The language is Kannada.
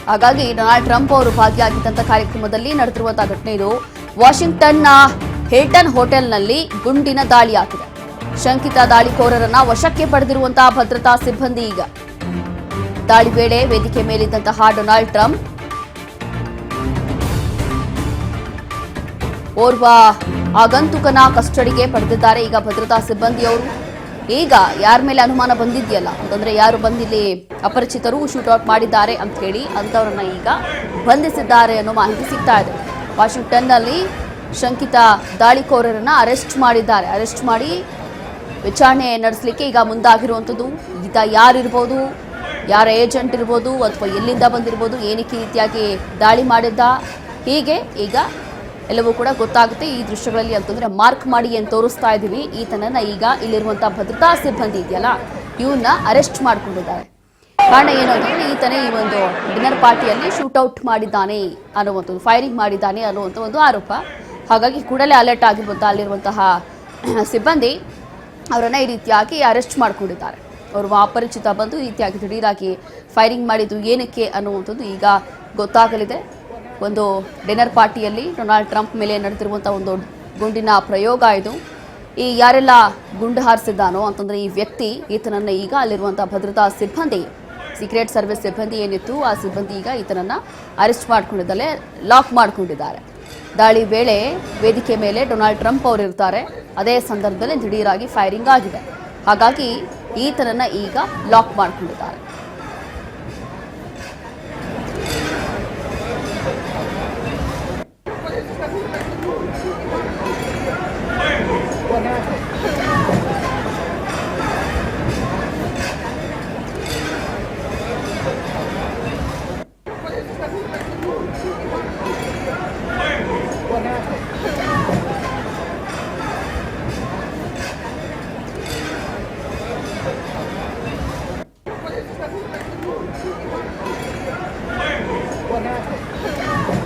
ಹಾಗಾಗಿ ಡೊನಾಲ್ಡ್ ಟ್ರಂಪ್ ಅವರು ಭಾಗಿಯಾಗಿದ್ದಂಥ ಕಾರ್ಯಕ್ರಮದಲ್ಲಿ ನಡೆದಿರುವಂತಹ ಘಟನೆ ಇದು. ವಾಷಿಂಗ್ಟನ್ನ ಹಿಲ್ಟನ್ ಹೋಟೆಲ್ನಲ್ಲಿ ಗುಂಡಿನ ದಾಳಿಯಾಗಿದೆ. ಶಂಕಿತ ದಾಳಿಕೋರರನ್ನ ವಶಕ್ಕೆ ಪಡೆದಿರುವಂತಹ ಭದ್ರತಾ ಸಿಬ್ಬಂದಿ ಈಗ ದಾಳಿ ವೇಳೆ ವೇದಿಕೆ ಮೇಲಿದ್ದಂತಹ ಡೊನಾಲ್ಡ್ ಟ್ರಂಪ್ ಓರ್ವ ಆಗಂತುಕನ ಕಸ್ಟಡಿಗೆ ಪಡೆದಿದ್ದಾರೆ ಈಗ ಭದ್ರತಾ ಸಿಬ್ಬಂದಿಯವರು. ಈಗ ಯಾರ ಮೇಲೆ ಅನುಮಾನ ಬಂದಿದೆಯಲ್ಲ ಅಂತಂದ್ರೆ ಯಾರು ಬಂದಿಲ್ಲಿ ಅಪರಿಚಿತರು ಶೂಟ್ಔಟ್ ಮಾಡಿದ್ದಾರೆ ಅಂತ ಹೇಳಿ ಅಂತವರನ್ನ ಈಗ ಬಂಧಿಸಿದ್ದಾರೆ ಅನ್ನೋ ಮಾಹಿತಿ ಸಿಗ್ತಾ ಇದೆ. ವಾಷಿಂಗ್ಟನ್ನಲ್ಲಿ ಶಂಕಿತ ದಾಳಿಕೋರರನ್ನ ಅರೆಸ್ಟ್ ಮಾಡಿದ್ದಾರೆ. ಅರೆಸ್ಟ್ ಮಾಡಿ ವಿಚಾರಣೆ ನಡೆಸಲಿಕ್ಕೆ ಈಗ ಮುಂದಾಗಿರುವಂಥದ್ದು. ಈತ ಯಾರಿರ್ಬೋದು, ಯಾರ ಏಜೆಂಟ್ ಇರ್ಬೋದು, ಅಥವಾ ಎಲ್ಲಿಂದ ಬಂದಿರ್ಬೋದು, ಏನಕ್ಕೆ ರೀತಿಯಾಗಿ ದಾಳಿ ಮಾಡಿದ್ದ, ಹೀಗೆ ಈಗ ಎಲ್ಲವೂ ಕೂಡ ಗೊತ್ತಾಗುತ್ತೆ ಈ ದೃಶ್ಯಗಳಲ್ಲಿ. ಅಂತಂದ್ರೆ ಮಾರ್ಕ್ ಮಾಡಿ ಏನು ತೋರಿಸ್ತಾ ಇದ್ದೀವಿ, ಈತನನ್ನ ಈಗ ಇಲ್ಲಿರುವಂತಹ ಭದ್ರತಾ ಸಿಬ್ಬಂದಿ ಇದೆಯಲ್ಲ ಇವನ್ನ ಅರೆಸ್ಟ್ ಮಾಡಿಕೊಂಡಿದ್ದಾರೆ. ಕಾರಣ ಏನು ಅಂತಂದ್ರೆ ಈತನೇ ಈ ಒಂದು ಡಿನ್ನರ್ ಪಾರ್ಟಿಯಲ್ಲಿ ಶೂಟ್ಔಟ್ ಮಾಡಿದ್ದಾನೆ ಅನ್ನುವಂಥದ್ದು, ಫೈರಿಂಗ್ ಮಾಡಿದ್ದಾನೆ ಅನ್ನುವಂಥ ಒಂದು ಆರೋಪ. ಹಾಗಾಗಿ ಕೂಡಲೇ ಅಲರ್ಟ್ ಆಗಿರುವಂತಹ ಅಲ್ಲಿರುವಂತಹ ಸಿಬ್ಬಂದಿ ಅವರನ್ನ ಈ ರೀತಿಯಾಗಿ ಅರೆಸ್ಟ್ ಮಾಡಿಕೊಂಡಿದ್ದಾರೆ. ಅವರು ಅಪರಿಚಿತ ಬಂದು ಈ ರೀತಿಯಾಗಿ ದಿಢೀರಾಗಿ ಫೈರಿಂಗ್ ಮಾಡಿದ್ದು ಏನಕ್ಕೆ ಅನ್ನುವಂಥದ್ದು ಈಗ ಗೊತ್ತಾಗಲಿದೆ. ಒಂದು ಡಿನ್ನರ್ ಪಾರ್ಟಿಯಲ್ಲಿ ಡೊನಾಲ್ಡ್ ಟ್ರಂಪ್ ಮೇಲೆ ನಡೆದಿರುವಂಥ ಒಂದು ಗುಂಡಿನ ಪ್ರಯೋಗ ಇದು. ಈ ಯಾರೆಲ್ಲ ಗುಂಡು ಹಾರಿಸಿದ್ದಾನೋ ಅಂತಂದರೆ ಈ ವ್ಯಕ್ತಿ, ಈತನನ್ನು ಈಗ ಅಲ್ಲಿರುವಂಥ ಭದ್ರತಾ ಸಿಬ್ಬಂದಿ, ಸೀಕ್ರೆಟ್ ಸರ್ವಿಸ್ ಸಿಬ್ಬಂದಿ ಏನಿತ್ತು ಆ ಸಿಬ್ಬಂದಿ ಈಗ ಈತನನ್ನು ಅರೆಸ್ಟ್ ಮಾಡ್ಕೊಂಡಿದ್ದಲ್ಲೇ ಲಾಕ್ ಮಾಡಿಕೊಂಡಿದ್ದಾರೆ. ದಾಳಿ ವೇಳೆ ವೇದಿಕೆ ಮೇಲೆ ಡೊನಾಲ್ಡ್ ಟ್ರಂಪ್ ಅವರು ಇರ್ತಾರೆ. ಅದೇ ಸಂದರ್ಭದಲ್ಲಿ ದಿಢೀರಾಗಿ ಫೈರಿಂಗ್ ಆಗಿದೆ. ಹಾಗಾಗಿ ಈತನನ್ನು ಈಗ ಲಾಕ್ ಮಾಡಿಕೊಂಡಿದ್ದಾರೆ.